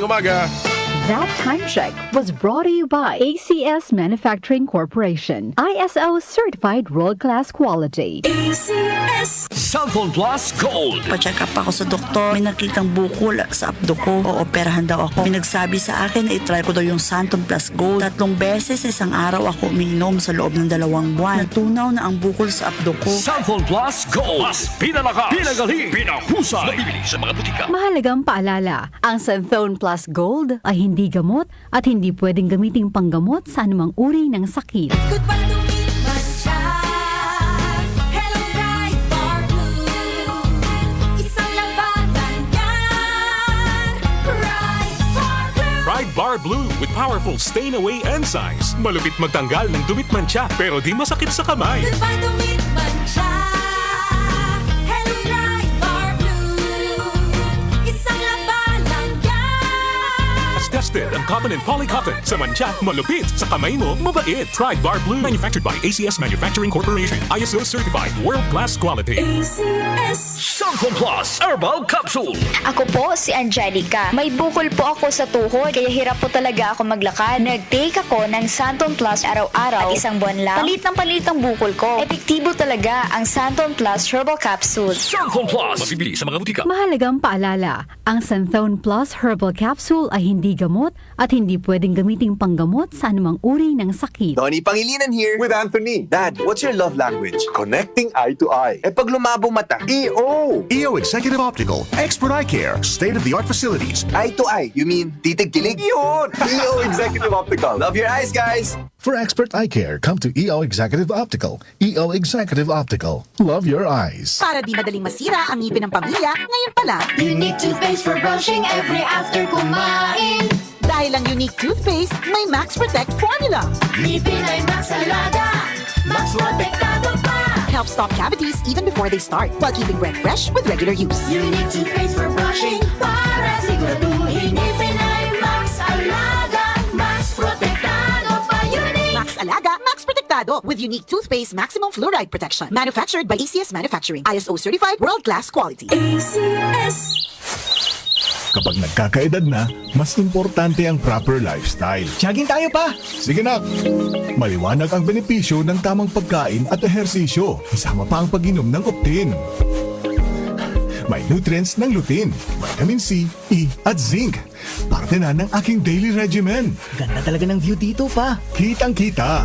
umaga. That time check was brought to you by ACS Manufacturing Corporation, ISO certified world-class quality. ACS Cellphone Plus Gold. Pa-check up ako sa doktor. May nakitang bukol sa abdo ko. Ooperahan daw ako. May nagsabi sa akin na itry ko daw yung Santon Plus Gold. 3 beses isang araw ako umiinom sa loob ng 2 buwan. Natunaw na ang bukol sa abdo ko. Cellphone Plus Gold. Mas pinalakas, pinagaling, pinahusay. Nabibili sa mga butika. Mahalagang paalala, ang Santhone Plus Gold ay hindi gamot at hindi pwedeng gamiting panggamot sa anumang uri ng sakit. Goodbye lumipas siya. Hello Bright Bar Blue. Isang labanan yan. Bright Bar Blue. Pride Bar Blue with powerful stain-away enzymes. Malupit magtanggal ng dumit mancha pero di masakit sa kamay. Goodbye lumipas siya. Hello Bright Bar Blue. Isang labanan yan. As tested ang cotton and polycotton. Sa mancha, malupit. Sa kamay mo, mabait. Pride Bar Blue. Manufactured by ACS Manufacturing Corporation. ISO certified world-class quality. ACS Cellphone Plus Herbal Capsule. Ako po si Angelica. May bukol po ako sa tuhod kaya hirap po talaga ako maglakad. Nag-take ako ng Santon Plus araw-araw at 1 buwan lang. Palit ang bukol ko. Epektibo talaga ang Santon Plus Herbal Capsule. Cellphone Plus. Mabibili sa mga butika. Mahalagang paalala, ang Santhone Plus Herbal Capsule ay hindi gamot at hindi pwedeng gamiting panggamot sa anumang uri ng sakit. Donnie Pangilinan here with Anthony. Dad, what's your love language? Connecting eye to eye. Eh pag lumabo mata, EO. EO Executive Optical, expert eye care, state-of-the-art facilities. Eye to eye, you mean titig kilig? Yun! EO Executive Optical. Love your eyes, guys! For expert eye care, come to EO Executive Optical. EO Executive Optical. Love your eyes. Para di madaling masira ang ngipin ng pamilya, ngayon pala, Unique toothpaste for brushing every after kumain. dahil ang unique toothpaste, may Max Protect formula. Ngipin ay Max Alaga. Max protektado pa. Helps stop cavities even before they start, while keeping breath fresh with regular use. Unique toothpaste for brushing para siguraduhin ngipin ay Max Alaga. Max protektado pa. Unique. Max Alaga, Max Protectado with unique toothpaste maximum fluoride protection. Manufactured by ACS Manufacturing. ISO certified world-class quality. ACS. Kapag nagkakaedad na, mas importante ang proper lifestyle. Jogging tayo pa! Sige na! Maliwanag ang benepisyo ng tamang pagkain at ehersisyo. Kasama pa ang pag-inom ng Optin. May nutrients ng lutein, vitamin C, E at zinc. Parte na ng aking daily regimen. Ganda talaga ng view dito pa. Kitang-kita.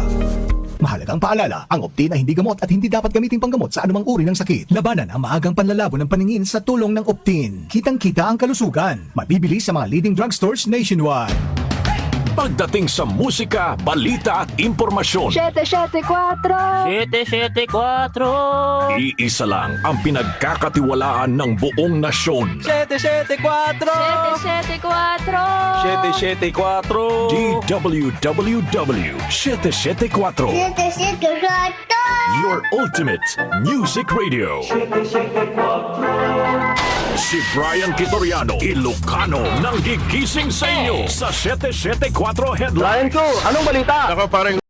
Mahalagang paalala, ang Optin ay hindi gamot at hindi dapat gamitin panggamot sa anumang uri ng sakit. Labanan ang maagang panlalabo ng paningin sa tulong ng Optin. Kitang-kita ang kalusugan. Mabibili sa mga leading drugstores nationwide. Pagdating sa musika, balita at impormasyon, 774! 774! iisa lang ang pinagkakatiwalaan ng buong nasyon. 774! 774! DWWW 774. Your ultimate music radio. Si Brian Kitoriano, Ilocano, nang gigising sa inyo sa 774 Headline. Ako parang